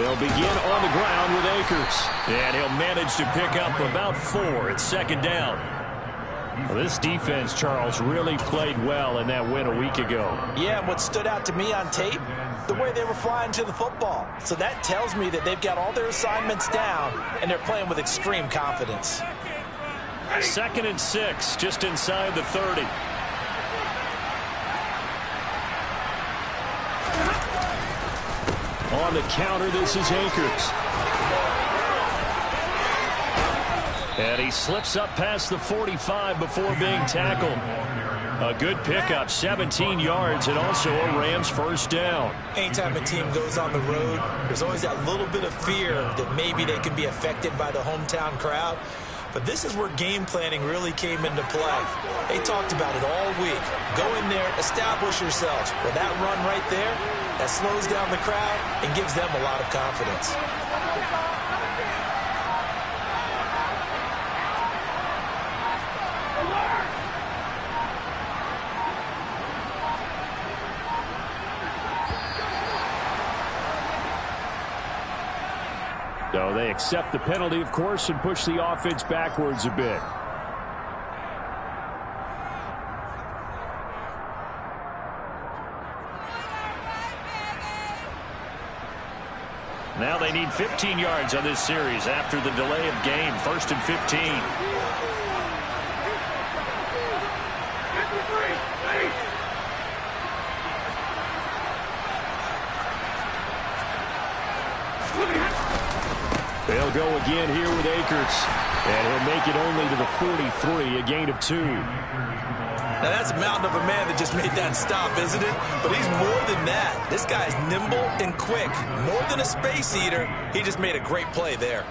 They'll begin on the ground with Akers. And he'll manage to pick up about 4 at second down. Well, this defense, Charles, really played well in that win a week ago. Yeah, and what stood out to me on tape, the way they were flying to the football. So that tells me that they've got all their assignments down, and they're playing with extreme confidence. 2nd and 6, just inside the 30. On the counter, this is Akers. And he slips up past the 45 before being tackled. A good pickup, 17 yards, and also a Rams first down. Anytime a team goes on the road, there's always that little bit of fear that maybe they can be affected by the hometown crowd. But this is where game planning really came into play. They talked about it all week. Go in there, establish yourselves. Well, that run right there, that slows down the crowd and gives them a lot of confidence. So they accept the penalty, of course, and push the offense backwards a bit. Now they need 15 yards on this series after the delay of game. 1st and 15. They'll go again here with Akers. And he'll make it only to the 43, a gain of 2. Now that's a mountain of a man that just made that stop, isn't it? But he's more than that. This guy's nimble and quick. More than a space eater, he just made a great play there.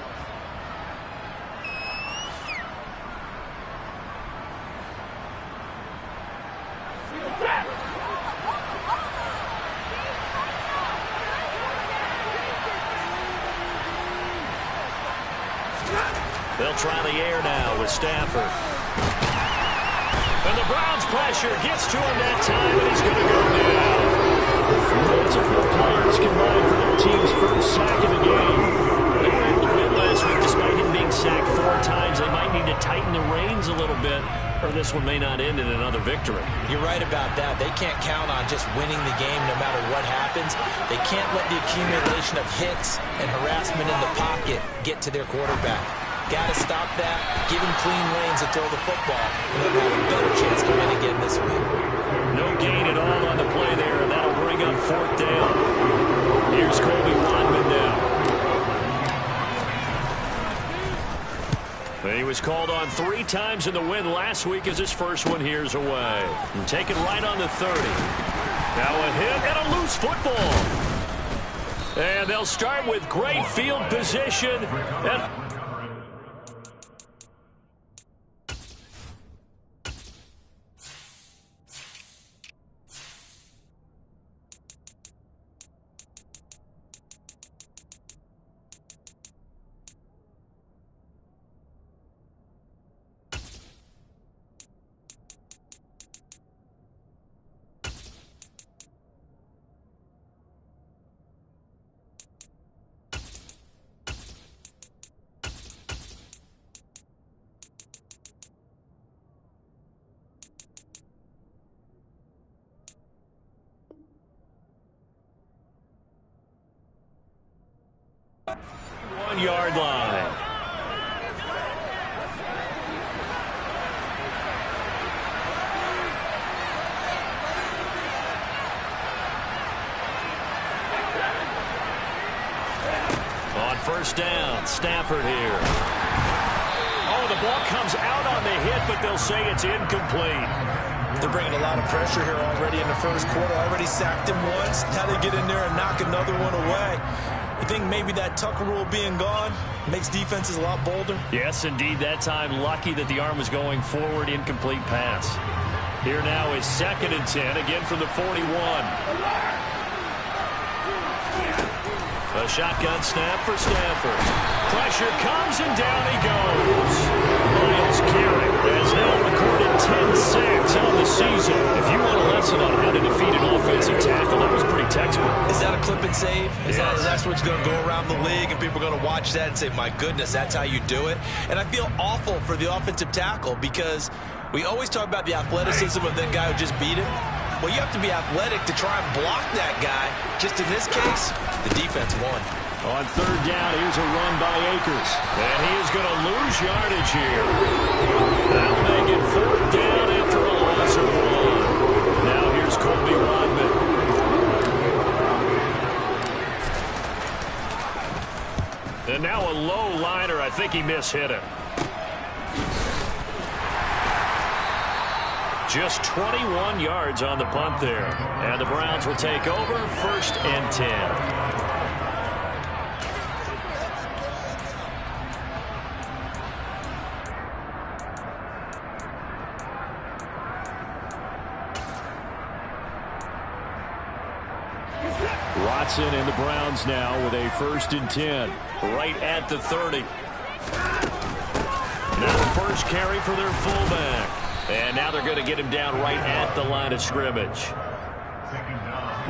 They'll try the air now with Stafford. And the Browns pressure gets to him that time, and he's going to go down. Multiple players combined for their team's first sack of the game. They were able to win last week despite him being sacked 4 times. They might need to tighten the reins a little bit, or this one may not end in another victory. You're right about that. They can't count on just winning the game no matter what happens. They can't let the accumulation of hits and harassment in the pocket get to their quarterback. Got to stop that, give him clean lanes to throw the football, and they'll have a better chance to win again this week. No gain at all on the play there, and that'll bring up 4th down. Here's Colby Rodman now. He was called on 3 times in the win last week as his first one here's away. And taken right on the 30. Now a hit and a loose football. And they'll start with great field position. And Yard line. On first down, Stafford here. Oh, the ball comes out on the hit, but they'll say it's incomplete. They're bringing a lot of pressure here already in the first quarter. Already sacked him once. Now they get in there and knock another one away. You think maybe that Tucker rule being gone makes defenses a lot bolder? Yes, indeed. That time, lucky that the arm was going forward, incomplete pass. Here now is 2nd and 10, again from the 41. A shotgun snap for Stafford. Pressure comes, and down he goes. Myles Garrett has now recorded 10 sacks on the season. If you want a lesson on how to defeat an offensive tackle, that was pretty textbook. Is that a clip and save? That's what's going to go around the said and say, my goodness, that's how you do it. And I feel awful for the offensive tackle because we always talk about the athleticism of the guy who just beat him. Well, you have to be athletic to try and block that guy. Just in this case, the defense won. On third down, here's a run by Akers. And he is going to lose yardage here. That'll make it fourth down after a loss of 1. Now here's Colby Rodman. And now a low liner. I think he mishit him. Just 21 yards on the punt there. And the Browns will take over, 1st and 10. Watson and the Browns now with a 1st and 10. Right at the 30. Now the first carry for their fullback. And now they're going to get him down right at the line of scrimmage.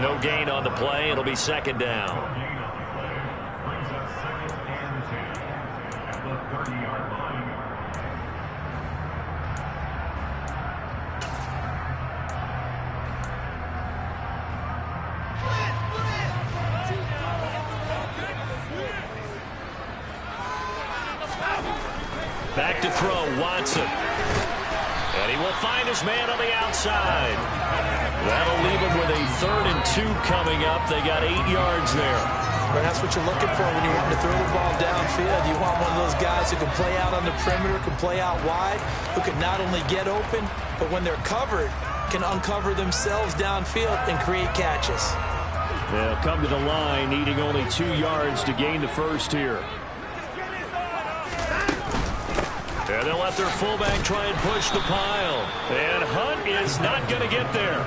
No gain on the play. It'll be 2nd down. Back to throw, Watson. And he will find his man on the outside. That'll leave him with a 3rd and 2 coming up. They got 8 yards there. But that's what you're looking for when you want to throw the ball downfield. You want one of those guys who can play out on the perimeter, can play out wide, who can not only get open, but when they're covered, can uncover themselves downfield and create catches. They'll come to the line, needing only 2 yards to gain the first here. And they'll let their fullback try and push the pile. And Hunt is not going to get there.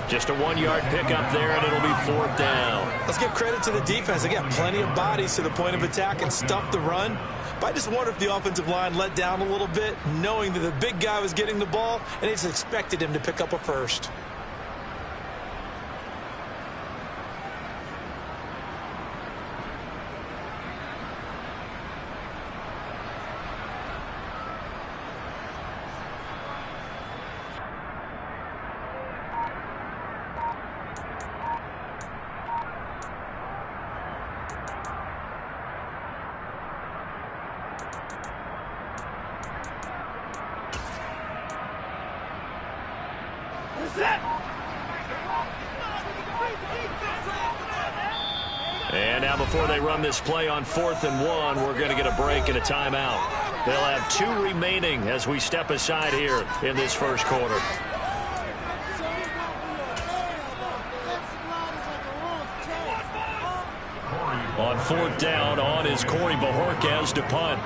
Just a 1-yard pickup there, and it'll be 4th down. Let's give credit to the defense. They got plenty of bodies to the point of attack and stuff the run. But I just wonder if the offensive line let down a little bit, knowing that the big guy was getting the ball, and they just expected him to pick up a first. And now before they run this play on 4th and 1, we're going to get a break and a timeout. They'll have 2 remaining as we step aside here in this first quarter. On 4th down, on is Corey Bojorquez to punt.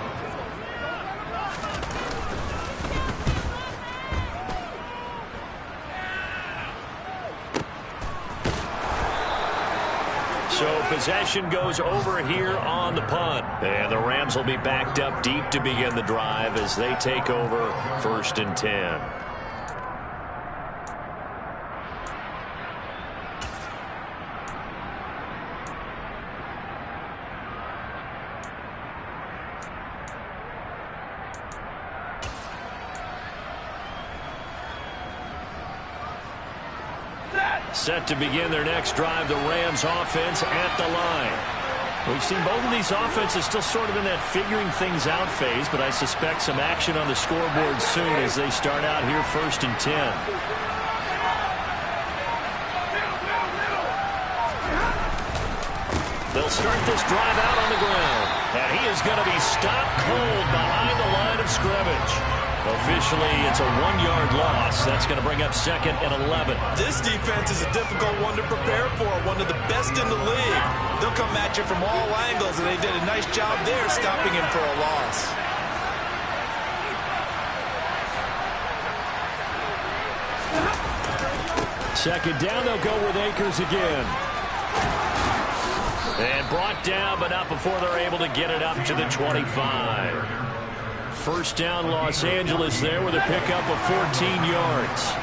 So possession goes over here on the punt. And the Rams will be backed up deep to begin the drive as they take over 1st and 10. Set to begin their next drive, the Rams offense at the line. We've seen both of these offenses still sort of in that figuring things out phase, but I suspect some action on the scoreboard soon as they start out here 1st and 10. They'll start this drive out on the ground. And he is going to be stopped cold behind the line of scrimmage. Officially, it's a 1-yard loss. That's going to bring up 2nd and 11. This defense is a difficult one to prepare for, one of the best in the league. They'll come at you from all angles, and they did a nice job there stopping him for a loss. Second down, they'll go with Akers again. And brought down, but not before they're able to get it up to the 25. First down, Los Angeles there with a pickup of 14 yards.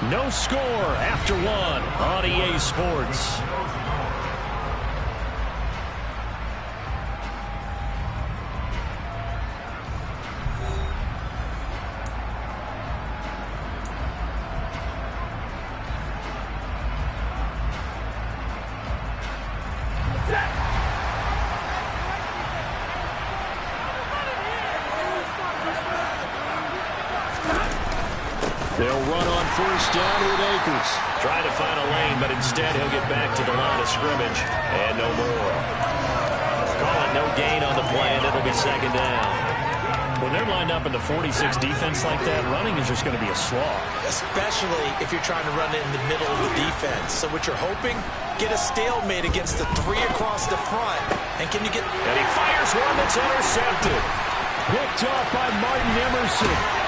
No score after one on EA Sports. They'll run on first down with Akers. Trying to find a lane, but instead he'll get back to the line of scrimmage. And no more. Call it no gain on the play, and it'll be second down. When they're lined up in the 46 defense like that, running is just going to be a slog. Especially if you're trying to run it in the middle of the defense. So what you're hoping, get a stalemate against the three across the front. And can you get... And he fires one that's intercepted. Picked off by Martin Emerson.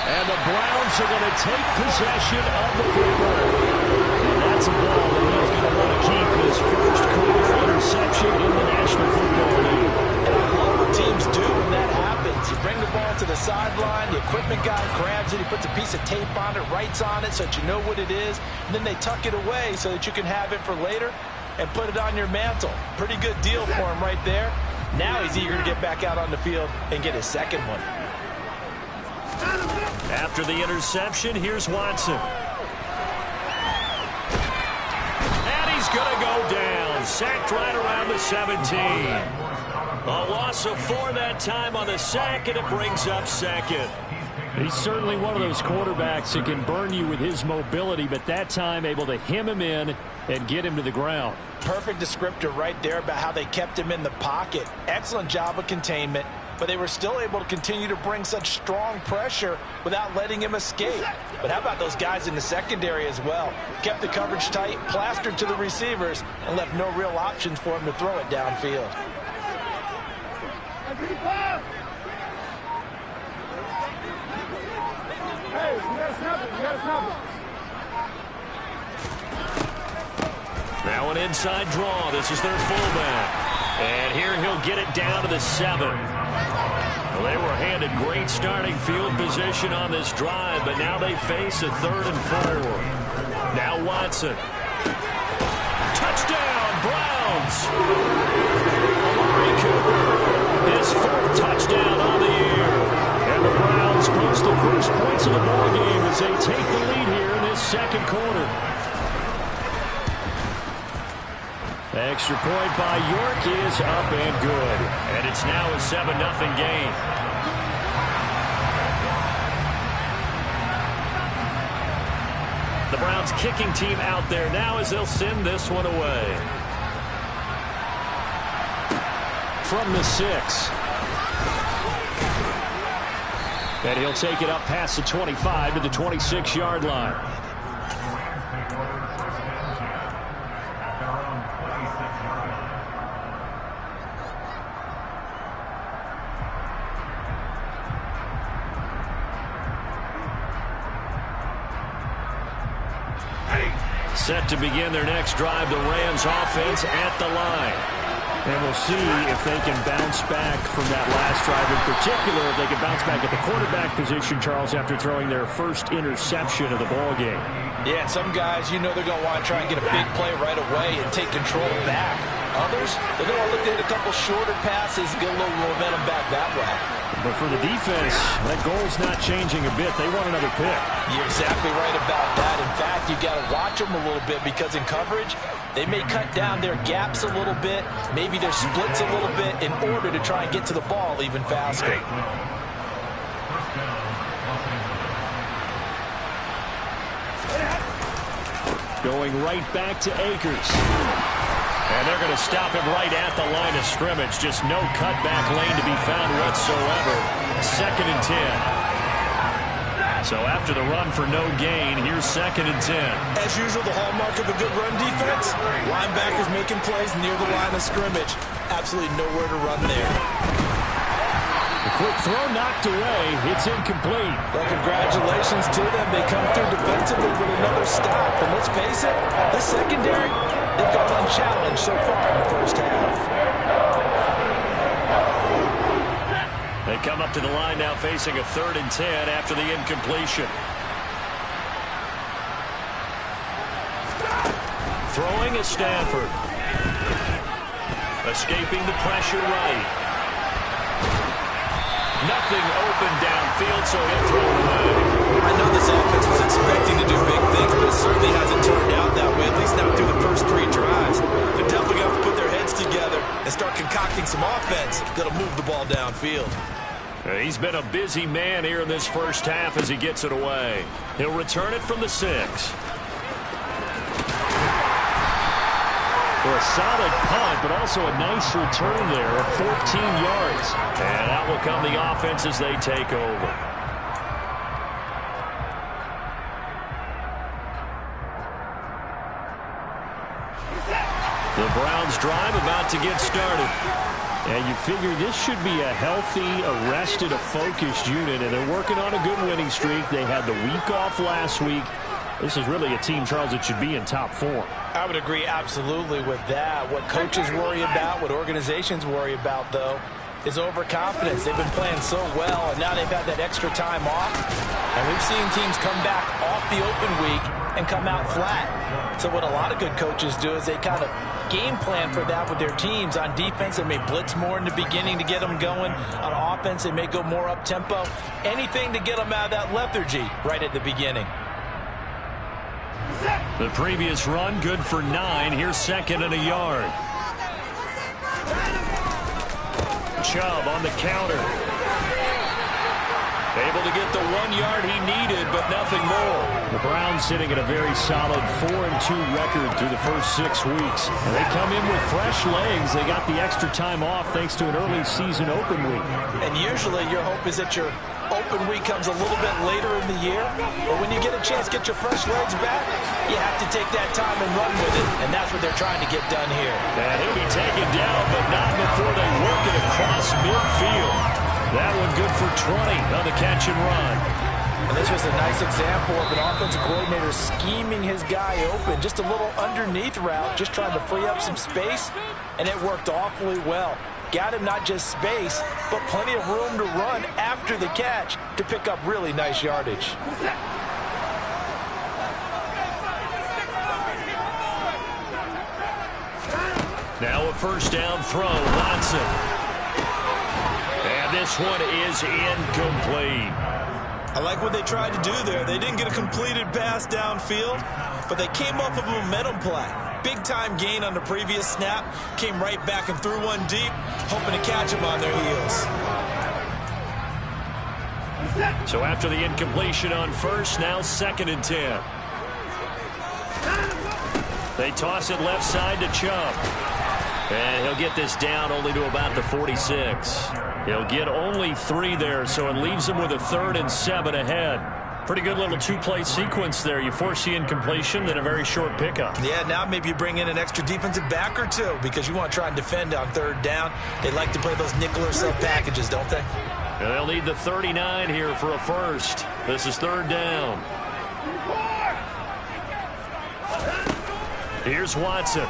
And the Browns are going to take possession of the football. And that's a ball that he's going to want to keep his first career interception in the National Football League. And I love what teams do when that happens. You bring the ball to the sideline, the equipment guy grabs it, he puts a piece of tape on it, writes on it so that you know what it is, and then they tuck it away so that you can have it for later and put it on your mantle. Pretty good deal for him right there. Now he's eager to get back out on the field and get his second one. After the interception, here's Watson. And he's going to go down. Sacked right around the 17. A loss of 4 that time on the sack, and it brings up second. He's certainly one of those quarterbacks that can burn you with his mobility, but that time able to hem him in and get him to the ground. Perfect descriptor right there about how they kept him in the pocket. Excellent job of containment. But they were still able to continue to bring such strong pressure without letting him escape. But how about those guys in the secondary as well? Kept the coverage tight, plastered to the receivers, and left no real options for him to throw it downfield. Hey, you gotta snap it, you gotta snap it. Now an inside draw. This is their fullback. And here he'll get it down to the 7. Well, they were handed great starting field position on this drive, but now they face a 3rd and 4. Now Watson. Touchdown, Browns! Amari Cooper, his 4th touchdown on the year. And the Browns post the first points of the ballgame as they take the lead here in this second quarter. Extra point by York is up and good. And it's now a 7-0 game. The Browns kicking team out there now as they'll send this one away. From the 6. And he'll take it up past the 25 to the 26-yard line. Set to begin their next drive, the Rams offense at the line. And we'll see if they can bounce back from that last drive. In particular, if they can bounce back at the quarterback position, Charles, after throwing their first interception of the ballgame. Yeah, and some guys, you know they're going to want to try and get a big play right away and take control back. Others, they're going to look to hit a couple shorter passes, get a little momentum back that way. But for the defense, that goal's not changing a bit. They want another pick. You're exactly right about that. In fact, you've got to watch them a little bit because in coverage, they may cut down their gaps a little bit, maybe their splits a little bit in order to try and get to the ball even faster. Going right back to Akers. And they're going to stop him right at the line of scrimmage. Just no cutback lane to be found whatsoever. 2nd and 10. So after the run for no gain, here's 2nd and 10. As usual, the hallmark of a good run defense, linebackers making plays near the line of scrimmage. Absolutely nowhere to run there. The quick throw knocked away. It's incomplete. Well, congratulations to them. They come through defensively with another stop. And let's face it, the secondary, they've gone unchallenged so far in the first half. They come up to the line now facing a 3rd and 10 after the incompletion. Throwing is Stafford. Escaping the pressure right. Nothing open downfield, so he'll throw it away. I know this offense was expecting to do big things, but it certainly hasn't turned out that way, at least not through the first 3 drives. They're definitely going to have to put their heads together and start concocting some offense that'll move the ball downfield. He's been a busy man here in this first half as he gets it away. He'll return it from the 6. For a solid punt, but also a nice return there of 14 yards. And out will come the offense as they take over. The Browns drive about to get started. And you figure this should be a healthy, arrested, a focused unit, and they're working on a good winning streak. They had the week off last week. This is really a team, Charles, that should be in top form. I would agree absolutely with that. What coaches worry about, what organizations worry about, though, is overconfidence. They've been playing so well, and now they've had that extra time off. And we've seen teams come back off the open week and come out flat. So what a lot of good coaches do is they kind of game plan for that with their teams. On defense, they may blitz more in the beginning to get them going. On offense, they may go more up-tempo. Anything to get them out of that lethargy right at the beginning. The previous run, good for 9. Here's 2nd and a yard. Chubb on the counter. Able to get the 1 yard he needed, but nothing more. The Browns sitting at a very solid 4-2 record through the first 6 weeks. And they come in with fresh legs. They got the extra time off thanks to an early season open week. And usually your hope is that your open week comes a little bit later in the year. But when you get a chance to get your fresh legs back, you have to take that time and run with it. And that's what they're trying to get done here. And he'll be taken down, but not before they work it across midfield. That one good for 20 on the catch and run. And this was a nice example of an offensive coordinator scheming his guy open. Just a little underneath route, just trying to free up some space. And it worked awfully well. Got him not just space, but plenty of room to run after the catch to pick up really nice yardage. Now a first down throw, Watson. And this one is incomplete. I like what they tried to do there. They didn't get a completed pass downfield, but they came off of a momentum play. Big-time gain on the previous snap. Came right back and threw one deep, hoping to catch them on their heels. So after the incompletion on first, now 2nd and 10. They toss it left side to Chubb. And he'll get this down only to about the 46. He'll get only 3 there, so it leaves him with a 3rd and 7 ahead. Pretty good little 2-play sequence there. You force the incompletion, then a very short pickup. Yeah, now maybe you bring in an extra defensive back or 2 because you want to try and defend on 3rd down. They like to play those nickel or sub packages, don't they? And they'll need the 39 here for a first. This is 3rd down. Here's Watson.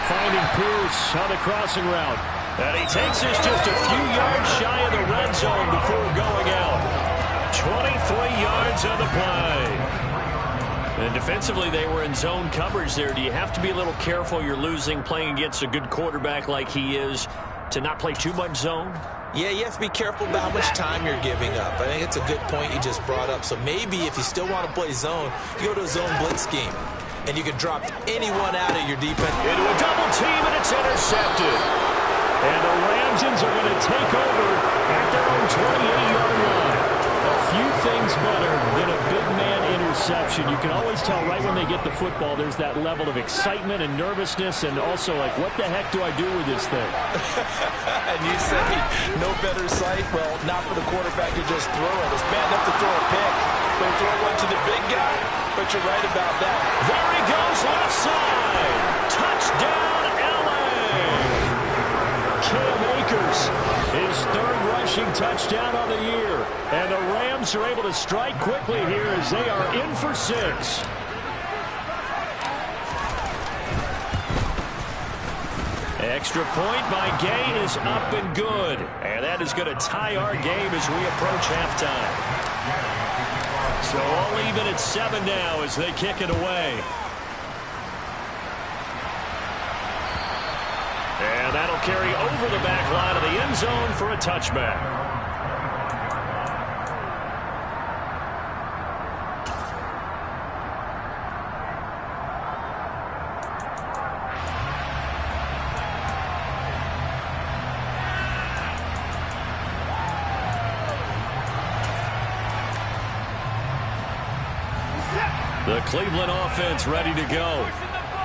Finding Pierce on the crossing route. And he takes us just a few yards shy of the red zone before going out. 23 yards on the play. And defensively, they were in zone coverage there. Do you have to be a little careful? You're losing playing against a good quarterback like he is to not play too much zone? Yeah, you have to be careful about how much time you're giving up. I think it's a good point you just brought up. So maybe if you still want to play zone, you go to a zone blitz scheme. And you can drop anyone out of your defense. Into a double team, and it's intercepted. And the Ramsons are going to take over at their own 28-yard line. A few things better than a big man interception. You can always tell right when they get the football, there's that level of excitement and nervousness, and also like, what the heck do I do with this thing? And you say, no better sight? Well, not for the quarterback to just throw it. It's bad enough to throw a pick. But throw one to the big guy. But you're right about that. There he goes, left side. Touchdown, L.A. Cam Akers, his 3rd rushing touchdown on the year. And the Rams are able to strike quickly here as they are in for 6. Extra point by Gay is up and good. And that is going to tie our game as we approach halftime. So all even at 7 now as they kick it away. And that'll carry over the back line of the end zone for a touchback. The Cleveland offense ready to go.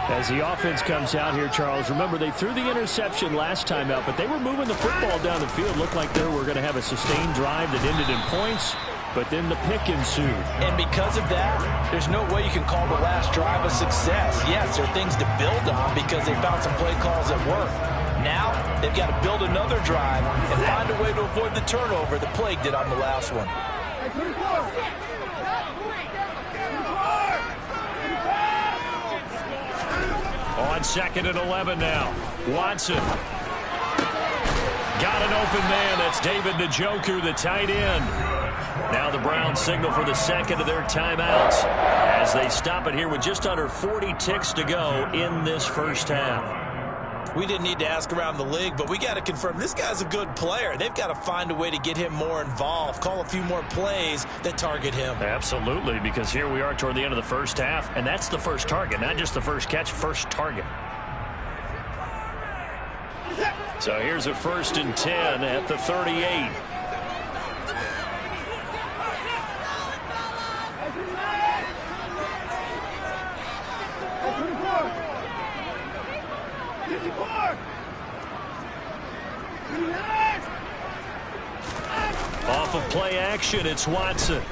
As the offense comes out here, Charles, remember they threw the interception last time out, but they were moving the football down the field. Looked like they were going to have a sustained drive that ended in points, but then the pick ensued. And because of that, there's no way you can call the last drive a success. Yes, there are things to build on because they found some play calls that work. Now, they've got to build another drive and find a way to avoid the turnover the plague did on the last one. On 2nd and 11 now. Watson. Got an open man. That's David Njoku, the tight end. Now the Browns signal for the second of their timeouts as they stop it here with just under 40 ticks to go in this first half. We didn't need to ask around the league, but we got to confirm this guy's a good player. They've got to find a way to get him more involved, call a few more plays that target him. Absolutely, because here we are toward the end of the first half, and that's the first target, not just the first catch, first target. So here's a 1st and 10 at the 38. Off of play action, it's Watson.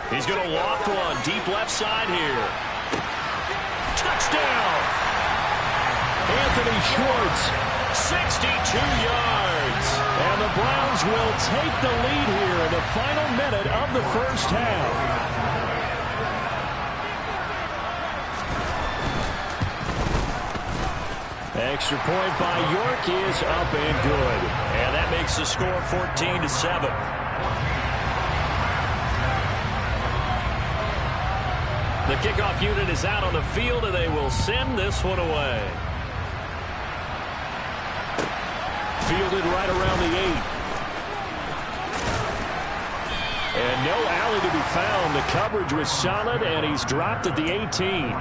He's going to loft one deep left side here. Touchdown! Anthony Schwartz, 62 yards. And the Browns will take the lead here in the final minute of the first half. Extra point by York is up and good. And that makes the score 14-7. The kickoff unit is out on the field, and they will send this one away. Fielded right around the 8. And no alley to be found. The coverage was solid, and he's dropped at the 18.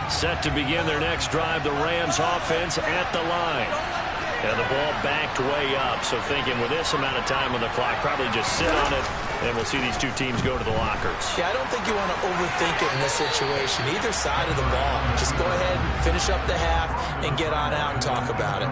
Set to begin their next drive, the Rams offense at the line. And the ball backed way up, so thinking with this amount of time on the clock, probably just sit on it, and we'll see these two teams go to the lockers. Yeah, I don't think you want to overthink it in this situation. Either side of the ball. Just go ahead, finish up the half, and get on out and talk about it.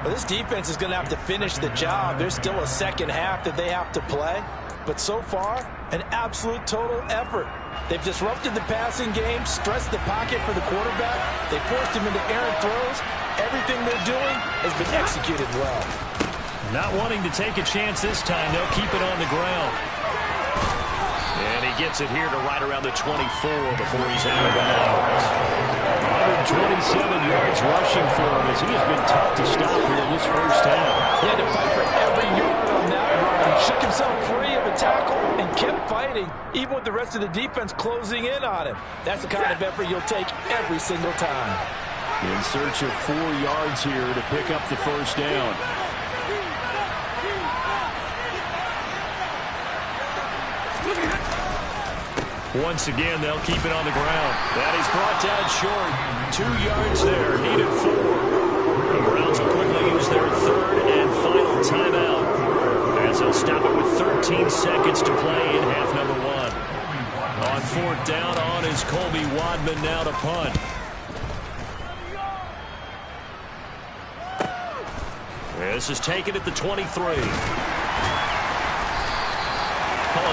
Well, this defense is going to have to finish the job. There's still a second half that they have to play. But so far, an absolute total effort. They've disrupted the passing game, stressed the pocket for the quarterback. They forced him into errant throws. Everything they're doing has been executed well. Not wanting to take a chance this time, they'll keep it on the ground. And he gets it here to right around the 24 before he's out of bounds. 127 yards rushing for him as he has been tough to stop here in this first half. He had to fight for every yard on that run. Shook himself free of a tackle and kept fighting, even with the rest of the defense closing in on him. That's the kind of effort you'll take every single time. In search of 4 yards here to pick up the first down. Once again, they'll keep it on the ground. That is brought down short. 2 yards there, needed 4. The Browns will quickly use their third and final timeout as they'll stop it with 13 seconds to play in half number 1. On 4th down, on is Colby Wadman now to punt. This is taken at the 23. Call it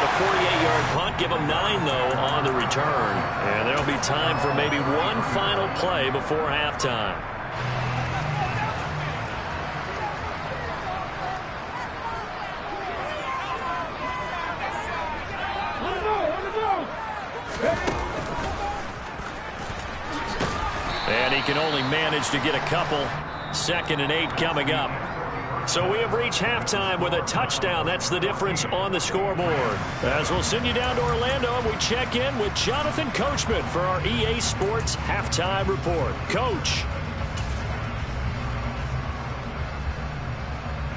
a 48-yard punt. Give them 9, though, on the return. And there'll be time for maybe one final play before halftime. And he can only manage to get a couple. 2nd and 8 coming up. So we have reached halftime with a touchdown. That's the difference on the scoreboard. As we'll send you down to Orlando, and we check in with Jonathan Coachman for our EA Sports Halftime Report. Coach.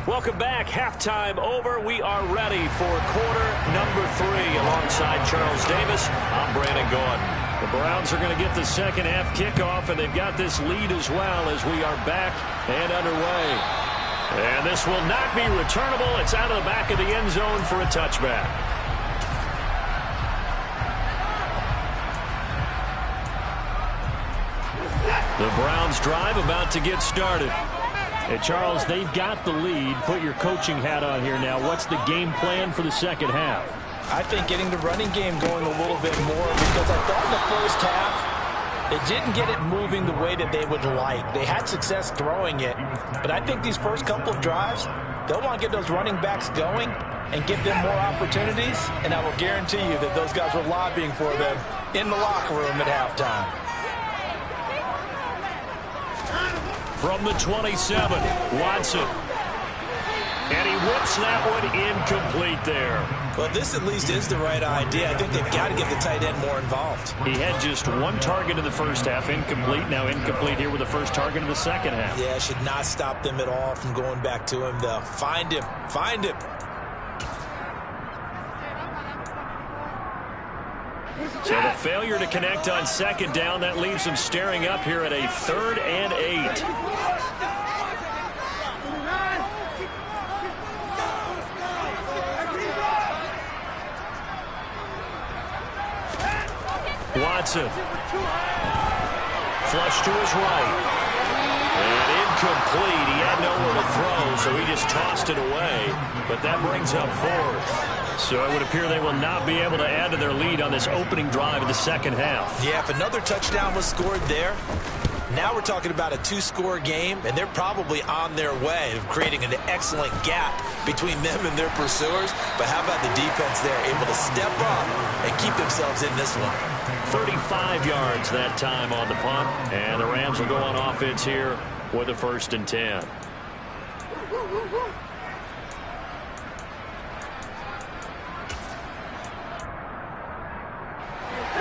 Welcome back. Halftime over. We are ready for quarter number 3 alongside Charles Davis. I'm Brandon Gaudin. The Browns are going to get the second half kickoff, and they've got this lead as well as we are back and underway. And this will not be returnable. It's out of the back of the end zone for a touchback. The Browns drive about to get started. And Charles, they've got the lead. Put your coaching hat on here now. What's the game plan for the second half? I think getting the running game going a little bit more, because I thought in the first half they didn't get it moving the way that they would like. They had success throwing it, but I think these first couple of drives, they'll want to get those running backs going and give them more opportunities, and I will guarantee you that those guys were lobbying for them in the locker room at halftime. From the 27, Watson. And he whips that one incomplete there. Well, this at least is the right idea. I think they've got to get the tight end more involved. He had just 1 target in the first half, incomplete. Now incomplete here with the first target in the second half. Yeah, should not stop them at all from going back to him, though. Find him. Find him. So the failure to connect on 2nd down, that leaves them staring up here at a 3rd and 8. Watson. Flush to his right. And incomplete. He had nowhere to throw, so he just tossed it away. But that brings up 4th. So it would appear they will not be able to add to their lead on this opening drive of the second half. Yeah, if another touchdown was scored there, now we're talking about a 2-score game, and they're probably on their way of creating an excellent gap between them and their pursuers. But how about the defense there, able to step up and keep themselves in this one? 35 yards that time on the punt, and the Rams will go on offense here with a 1st and 10.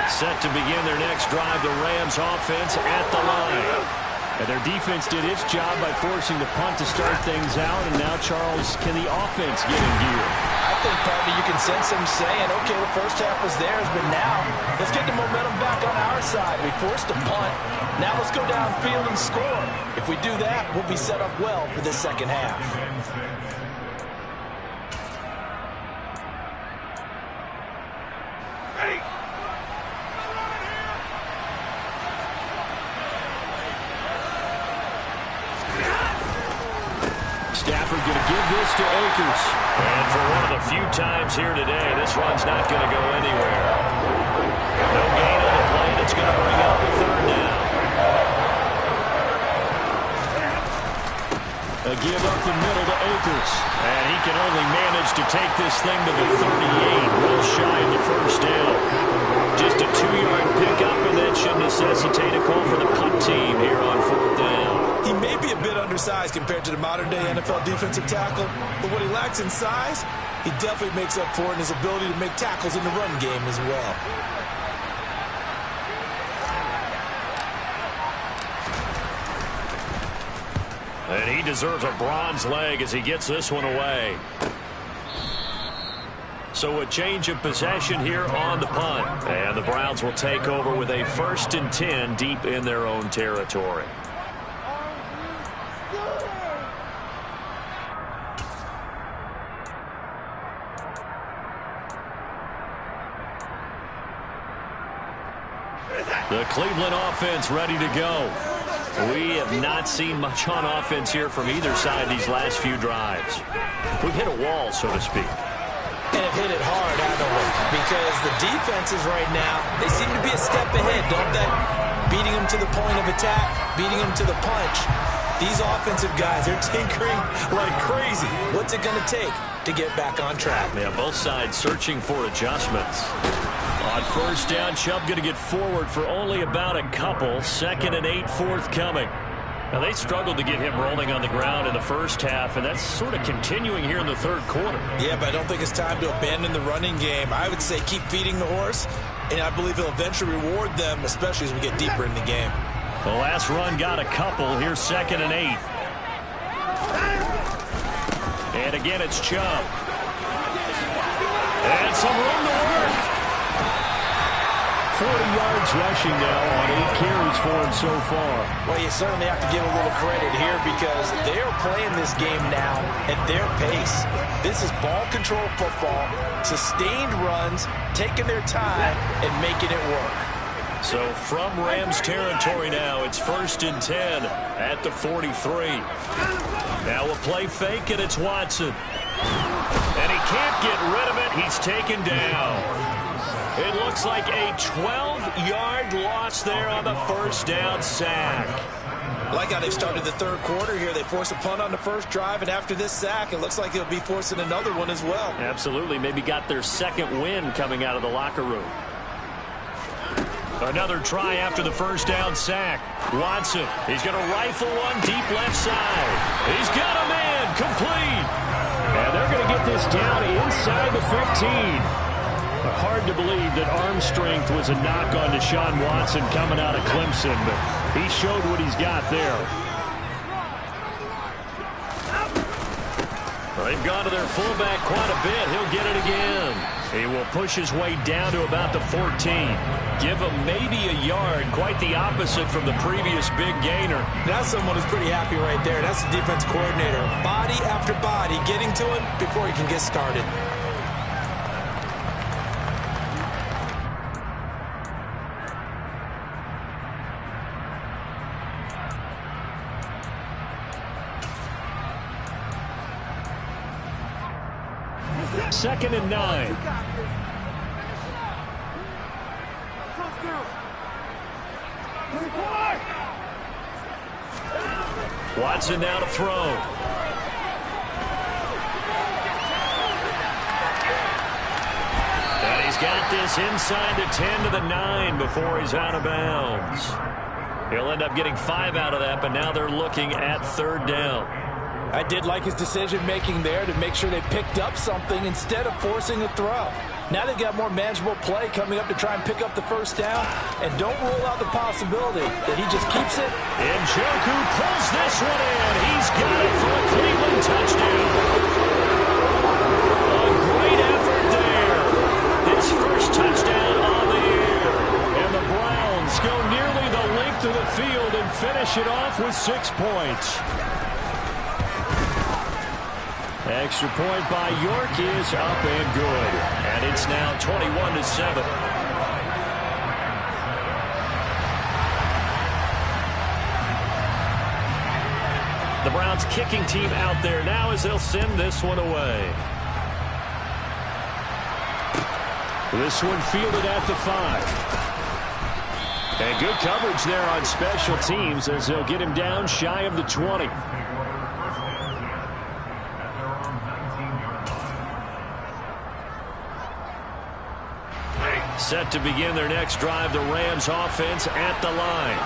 Set to begin their next drive, the Rams offense at the line. And their defense did its job by forcing the punt to start things out. And now, Charles, can the offense get in gear? I think probably you can sense them saying, okay, the first half was theirs, but now let's get the momentum back on our side. We forced a punt. Now let's go downfield and score. If we do that, we'll be set up well for this second half. Stafford going to give this to Akers. And for one of the few times here today, this run's not going to go anywhere. No gain on the play. That's going to bring up the 3rd down. A give up the middle to Akers. And he can only manage to take this thing to the 38. Well shy of the 1st down. Just a 2-yard pickup, and that should necessitate a call for the punt team here on 4th down. He may be a bit undersized compared to the modern-day NFL defensive tackle, but what he lacks in size, he definitely makes up for in his ability to make tackles in the run game as well. And he deserves a bronze leg as he gets this one away. So a change of possession here on the punt. And the Browns will take over with a 1st and 10 deep in their own territory. The Cleveland offense ready to go. We have not seen much on offense here from either side these last few drives. We've hit a wall, so to speak. And have hit it hard, haven't we? Because the defenses right now, they seem to be a step ahead, don't they? Beating them to the point of attack, beating them to the punch. These offensive guys, they're tinkering like crazy. What's it going to take to get back on track? Yeah, both sides searching for adjustments. On first down, Chubb going to get forward for only about a couple. 2nd and 8 forthcoming. Now, they struggled to get him rolling on the ground in the first half, and that's sort of continuing here in the third quarter. Yeah, but I don't think it's time to abandon the running game. I would say keep feeding the horse, and I believe he'll eventually reward them, especially as we get deeper in the game. The last run got a couple. Here's 2nd and 8. And again, it's Chubb. And some room to work. 40 yards rushing now on 8 carries for him so far. Well, you certainly have to give a little credit here because they're playing this game now at their pace. This is ball control football, sustained runs, taking their time, and making it work. So from Rams territory now, it's 1st and 10 at the 43. Now a play fake, and it's Watson. And he can't get rid of it. He's taken down. It looks like a 12-yard loss there on the first down sack. I like how they've started the third quarter here. They force a punt on the first drive, and after this sack, it looks like they'll be forcing another one as well. Absolutely. Maybe got their second win coming out of the locker room. Another try after the first down sack. Watson, he's going to rifle one deep left side. He's got a man complete. And they're going to get this down inside the 15. Hard to believe that arm strength was a knock on Deshaun Watson coming out of Clemson, but he showed what he's got there. Well, they've gone to their fullback quite a bit. He'll get it again. He will push his way down to about the 14. Give him maybe a yard. Quite the opposite from the previous big gainer. That's someone who's pretty happy right there. That's the defense coordinator. Body after body getting to him before he can get started. Second and 9. Watson now to throw. And he's got this inside the 10 to the 9 before he's out of bounds. He'll end up getting 5 out of that, but now they're looking at 3rd down. I did like his decision-making there to make sure they picked up something instead of forcing a throw. Now they've got more manageable play coming up to try and pick up the first down, and don't rule out the possibility that he just keeps it. Njoku pulls this one in. He's got it for a Cleveland touchdown. A great effort there. His first touchdown on the year. And the Browns go nearly the length of the field and finish it off with 6 points. Extra point by York is up and good. And it's now 21-7. The Browns kicking team out there now as they'll send this one away. This one fielded at the 5. And good coverage there on special teams as they'll get him down shy of the 20. Set to begin their next drive, the Rams offense at the line.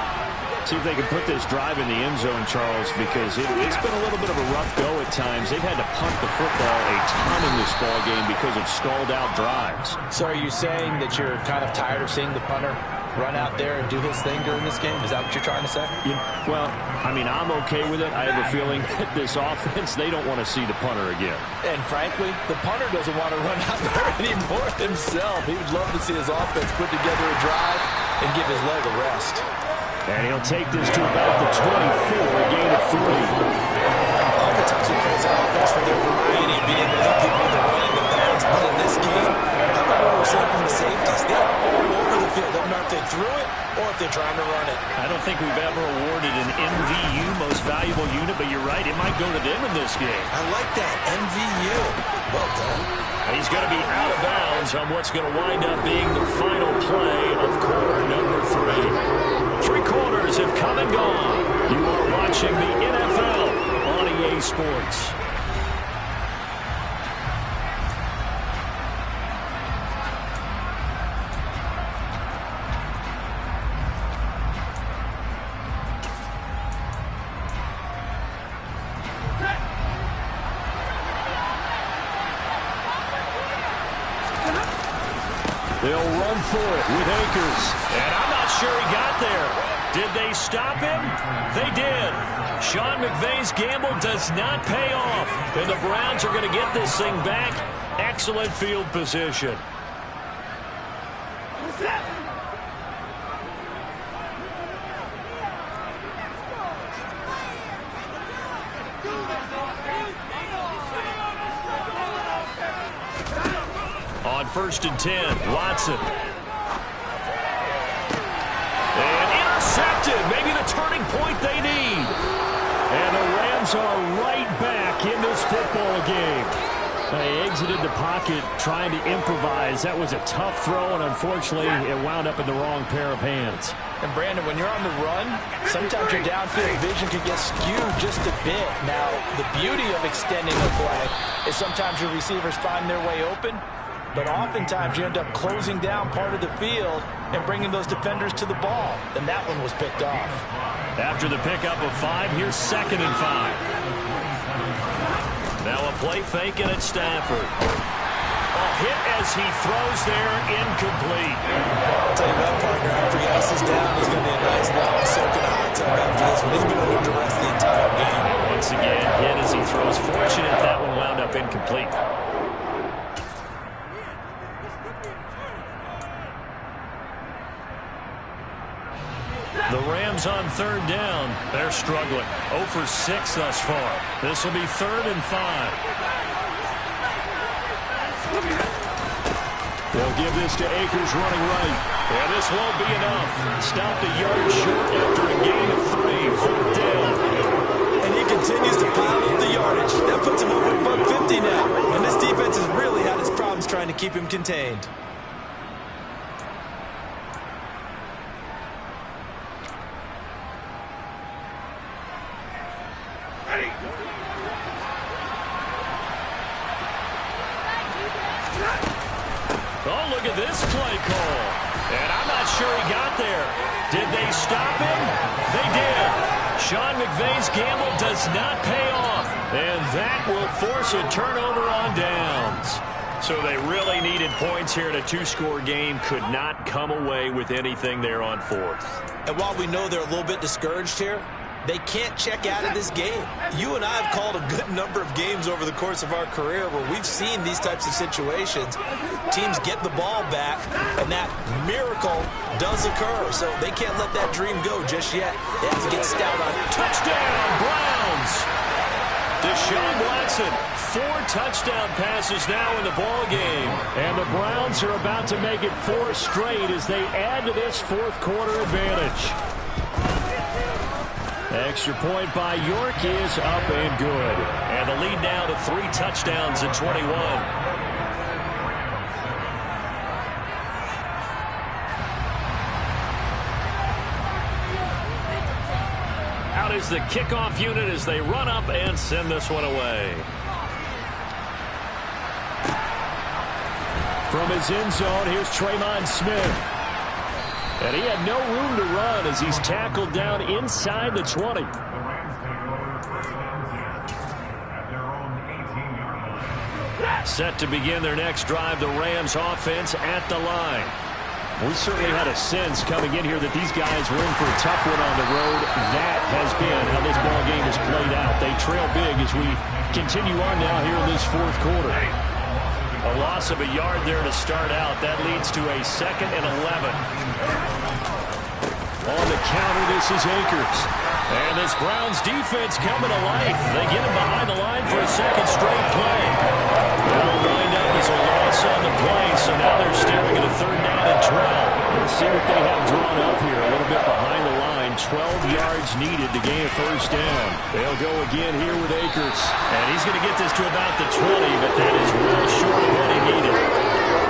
See if they can put this drive in the end zone, Charles, because it's been a little bit of a rough go at times. They've had to punt the football a ton in this ball game because of stalled-out drives. So are you saying that you're kind of tired of seeing the punter run out there and do his thing during this game? Is that what you're trying to say? Yeah, well, I mean, I'm okay with it. I have a feeling that this offense, they don't want to see the punter again. And frankly, the punter doesn't want to run out there anymore himself. He would love to see his offense put together a drive and give his leg a rest. And he'll take this to about the 24, a gain of 3. Oftentimes we praise our offense for their variety of being able to hit people with the running the bounds. But in this game, how about what we're saying from the safeties? They're all over the field. Doesn't matter if they threw it or if they're trying to run it. I don't think we've ever awarded an MVU, most valuable unit, but you're right, it might go to them in this game. I like that, MVU. Well done. He's going to be out of bounds on what's going to wind up being the final play of quarter number 3. 3 quarters have come and gone. You are watching the NFL on EA Sports. They'll run for it with Akers. And I'm not sure he got there. Did they stop him? They did. Sean McVay's gamble does not pay off. And the Browns are going to get this thing back. Excellent field position. On 1st and 10, Watson. And intercepted. Maybe the turning point they need. And the Rams are right back in this football game. They exited the pocket trying to improvise. That was a tough throw, and unfortunately, it wound up in the wrong pair of hands. And Brandon, when you're on the run, sometimes your downfield vision can get skewed just a bit. Now, the beauty of extending the play is sometimes your receivers find their way open, but oftentimes you end up closing down part of the field and bringing those defenders to the ball. And that one was picked off. After the pickup of 5, here's 2nd and 5. Now a play fake and it's Stafford. A hit as he throws there, incomplete. I'll tell you what, partner, after he ices down, he's going to be a nice long soak in a hot tub after this one. He's been under duress the entire game. Once again, hit as he throws. Fortunate that one wound up incomplete. The Rams on 3rd down. They're struggling. 0 for 6 thus far. This will be 3rd and 5. They'll give this to Akers running right. And this won't be enough. Stopped a yard short after a gain of 3. 4th down. And he continues to pile up the yardage. That puts him over $150 now. And this defense has really had its problems trying to keep him contained. Oh, look at this play call. And I'm not sure he got there. Did they stop him? They did. Sean McVay's gamble does not pay off. And that will force a turnover on downs. So they really needed points here in a 2-score game. Could not come away with anything there on 4th. And while we know they're a little bit discouraged here, they can't check out of this game. You and I have called a good number of games over the course of our career where we've seen these types of situations. Teams get the ball back, and that miracle does occur. So they can't let that dream go just yet. They have to get stout on it. Touchdown, Browns! Deshaun Watson, 4 touchdown passes now in the ball game. And the Browns are about to make it 4 straight as they add to this 4th quarter advantage. Extra point by York is up and good. And the lead now to 3 touchdowns at 21. Out is the kickoff unit as they run up and send this one away. From his end zone, here's Traymon Smith. And he had no room to run as he's tackled down inside the 20. Set to begin their next drive, the Rams offense at the line. We certainly had a sense coming in here that these guys were in for a tough one on the road. That has been how this ball game has played out. They trail big as we continue on now here in this 4th quarter. A loss of a yard there to start out. That leads to a 2nd and 11. On the counter, this is Akers. And this Browns defense coming to life. They get him behind the line for a 2nd straight play. That'll wind up as a loss on the play, so now they're staring at a 3rd down and 12. Let's see what they have drawn up here. A little bit behind the line. 12 yards needed to gain a 1st down. They'll go again here with Akers. And he's going to get this to about the 20, but that is well short of what he needed.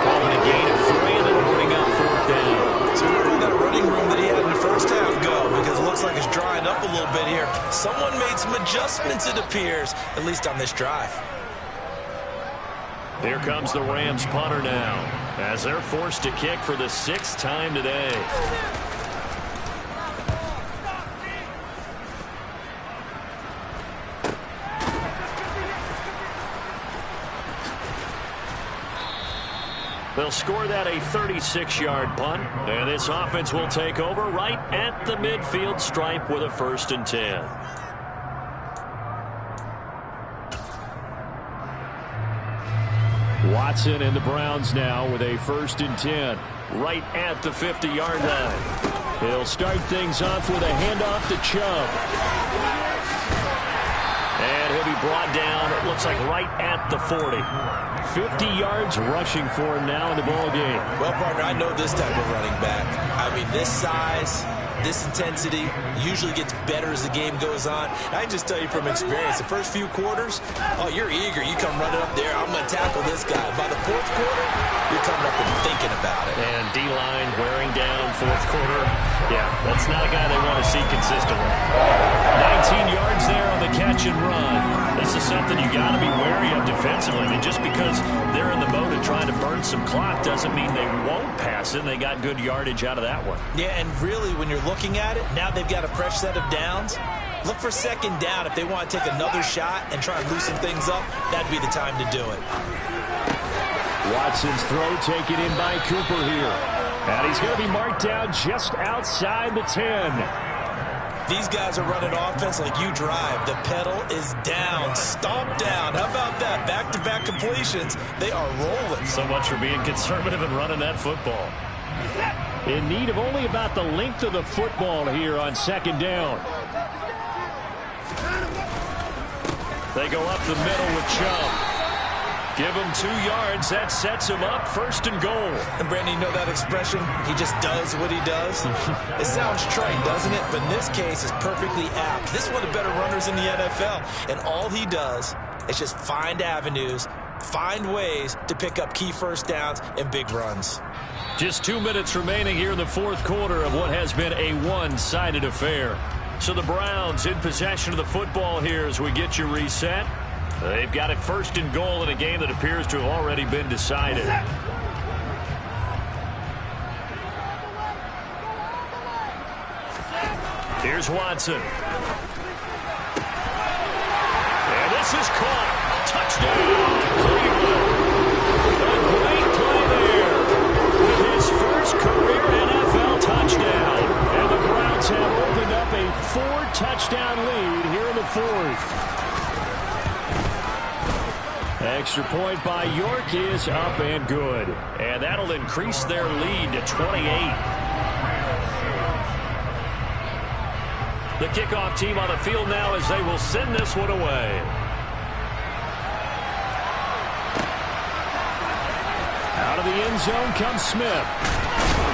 Calling a gain of 3 and then bring up 4th down. So where did that running room that he had in the first half go? Because it looks like it's drying up a little bit here. Someone made some adjustments, it appears, at least on this drive. Here comes the Rams punter now, as they're forced to kick for the 6th time today. They'll They'll score that a 36-yard punt, and this offense will take over right at the midfield stripe with a 1st and 10. Watson and the Browns now with a 1st and 10 right at the 50-yard line. He'll start things off with a handoff to Chubb. And he'll be brought down, it looks like right at the 40. 50 yards rushing for him now in the ball game. Well, partner, I know this type of running back. I mean, this size, this intensity usually gets better as the game goes on. And I can just tell you from experience, the first few quarters, oh, you're eager. You come running up there, I'm going to tackle this guy. By the 4th quarter, you're coming up and thinking about it. And D-line wearing down 4th quarter. Yeah, that's not a guy they want to see consistently. 19 yards there on the catch and run. This is something you got to be wary of defensively. I mean, just because they're in the mode of trying to burn some clock doesn't mean they won't pass it. They got good yardage out of that one. Yeah, and really, when you're looking at it, now they've got a fresh set of downs. Look for 2nd down. If they want to take another shot and try and loosen things up, that'd be the time to do it. Watson's throw taken in by Cooper here. And he's going to be marked down just outside the 10. These guys are running offense like you drive. The pedal is down, stomp down. How about that? Back-to-back completions. They are rolling. So much for being conservative and running that football. In need of only about the length of the football here on 2nd down. They go up the middle with Chubb. Give him 2 yards. That sets him up 1st and goal. And Brandon, you know that expression? He just does what he does. It sounds trite, doesn't it? But in this case, it's perfectly apt. This is one of the better runners in the NFL. And all he does is just find avenues, find ways to pick up key 1st downs and big runs. Just 2 minutes remaining here in the 4th quarter of what has been a one-sided affair. So the Browns in possession of the football here as we get you reset. They've got it 1st and goal in a game that appears to have already been decided. Here's Watson. And this is caught. Touchdown, Cleveland. A great play there with his first career NFL touchdown. And the Browns have opened up a 4-touchdown lead here in the 4th. Extra point by York is up and good. And that'll increase their lead to 28. The kickoff team on the field now as they will send this one away. Out of the end zone comes Smith.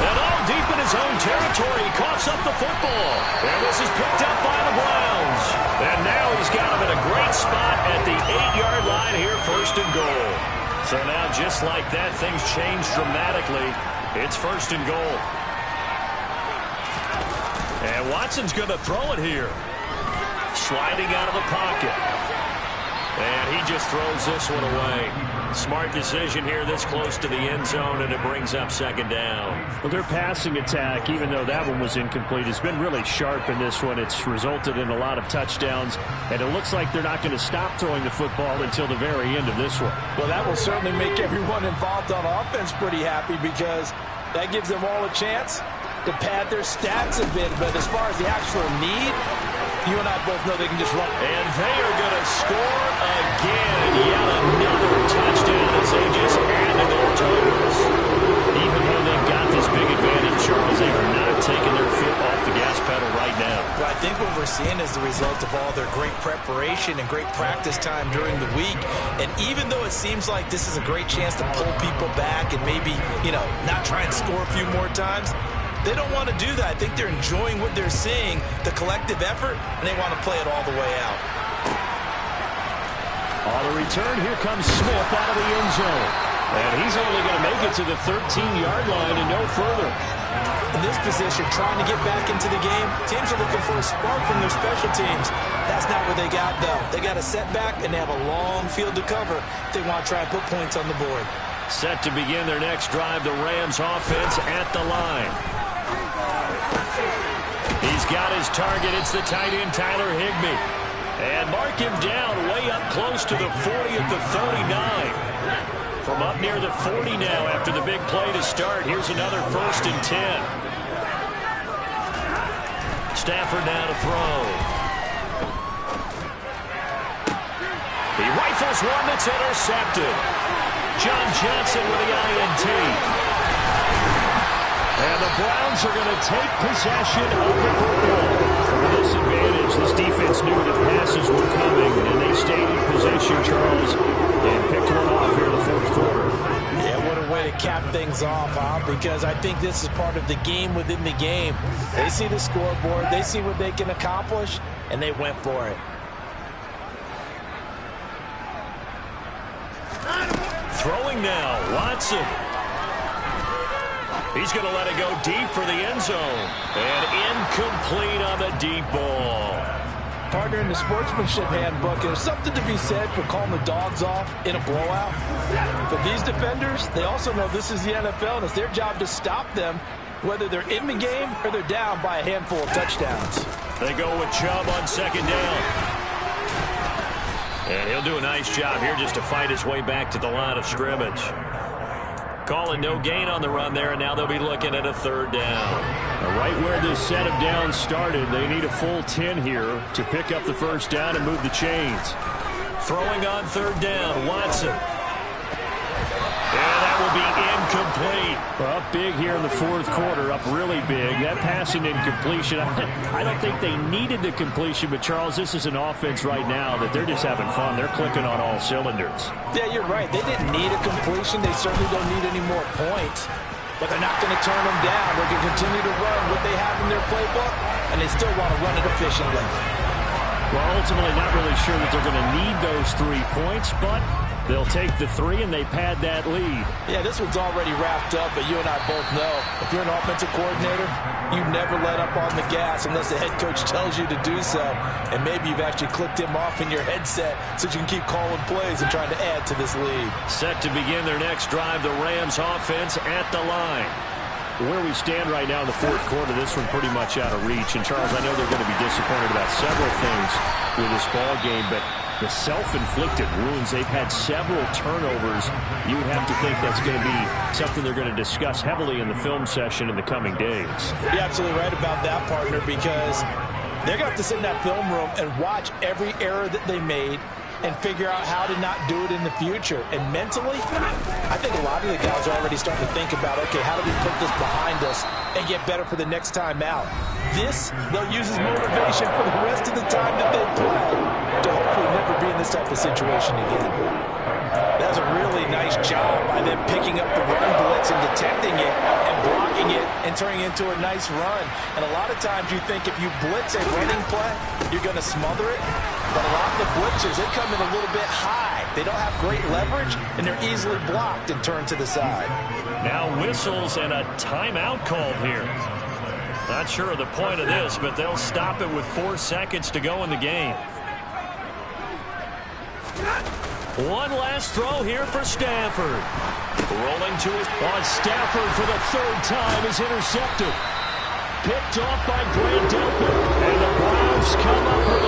And deep in his own territory, he coughs up the football. And this is picked up by the Browns. And now he's got him in a great spot at the 8-yard line here, 1st and goal. So now, just like that, things change dramatically. It's 1st and goal. And Watson's going to throw it here. Sliding out of the pocket. And he just throws this one away. Smart decision here this close to the end zone, and it brings up 2nd down. Well, their passing attack, even though that one was incomplete, has been really sharp in this one. It's resulted in a lot of touchdowns, and it looks like they're not going to stop throwing the football until the very end of this one. Well, that will certainly make everyone involved on offense pretty happy because that gives them all a chance to pad their stats a bit. But as far as the actual need, you and I both know they can just run. And they are going to score again. Yet another touchdown as they just add to their totals. Even though they've got this big advantage, Charles, they are not taking their foot off the gas pedal right now. Well, I think what we're seeing is the result of all their great preparation and great practice time during the week. And even though it seems like this is a great chance to pull people back and maybe, not try and score a few more times, they don't want to do that. I think they're enjoying what they're seeing, the collective effort, and they want to play it all the way out. On the return, here comes Smith out of the end zone. And he's only going to make it to the 13-yard line and no further. In this position, trying to get back into the game, teams are looking for a spark from their special teams. That's not what they got, though. They got a setback, and they have a long field to cover if they want to try and put points on the board. Set to begin their next drive, the Rams offense at the line. He's got his target. It's the tight end, Tyler Higbee. And mark him down way up close to the 40 at the 39. From up near the 40 now after the big play to start. Here's another 1st and 10. Stafford now to throw. He rifles one that's intercepted. John Johnson with the INT. And the Browns are going to take possession of the football. With this advantage, this defense knew that passes were coming, and they stayed in possession, Charles, and picked one off here in the 4th quarter. Yeah, what a way to cap things off, huh? Because I think this is part of the game within the game. They see the scoreboard, they see what they can accomplish, and they went for it. Throwing now, Watson. He's going to let it go deep for the end zone. And incomplete on the deep ball. Partner, in the sportsmanship handbook, there's something to be said for calling the dogs off in a blowout. But these defenders, they also know this is the NFL, and it's their job to stop them, whether they're in the game or they're down by a handful of touchdowns. They go with Chubb on 2nd down. And he'll do a nice job here just to fight his way back to the line of scrimmage. Calling no gain on the run there, and now they'll be looking at a 3rd down. Right where this set of downs started, they need a full 10 here to pick up the 1st down and move the chains. Throwing on 3rd down, Watson. And that will be incomplete. Well, up big here in the 4th quarter, up really big. That passing incompletion, I don't think they needed the completion, but Charles, this is an offense right now that they're just having fun. They're clicking on all cylinders. Yeah, you're right. They didn't need a completion. They certainly don't need any more points. But they're not going to turn them down. They can continue to run what they have in their playbook, and they still want to run it efficiently. Well, ultimately, not really sure that they're going to need those 3 points, but they'll take the 3 and they pad that lead. Yeah, this one's already wrapped up, but you and I both know if you're an offensive coordinator, you never let up on the gas unless the head coach tells you to do so. And maybe you've actually clicked him off in your headset so you can keep calling plays and trying to add to this lead. Set to begin their next drive, the Rams offense at the line. Where we stand right now in the 4th quarter, this one pretty much out of reach. And, Charles, I know they're going to be disappointed about several things with this ball game, but the self-inflicted wounds, they've had several turnovers. You would have to think that's going to be something they're going to discuss heavily in the film session in the coming days. You're absolutely right about that, partner, because they're going to have to sit in that film room and watch every error that they made and figure out how to not do it in the future. And mentally, I think a lot of the guys are already starting to think about, okay, how do we put this behind us and get better for the next time out? This, they'll use as motivation for the rest of the time that they play to hopefully never be in this type of situation again. That was a really nice job by them picking up the run blitz and detecting it and blocking it and turning it into a nice run. And a lot of times you think if you blitz a running play, you're going to smother it. But a lot of the blitzes, they come in a little bit high. They don't have great leverage, and they're easily blocked and turned to the side. Now whistles and a timeout called here. Not sure of the point of this, but they'll stop it with 4 seconds to go in the game. One last throw here for Stafford. Rolling to his on Stafford for the 3rd time is intercepted. Picked off by Grant Delpit. And the Browns come up with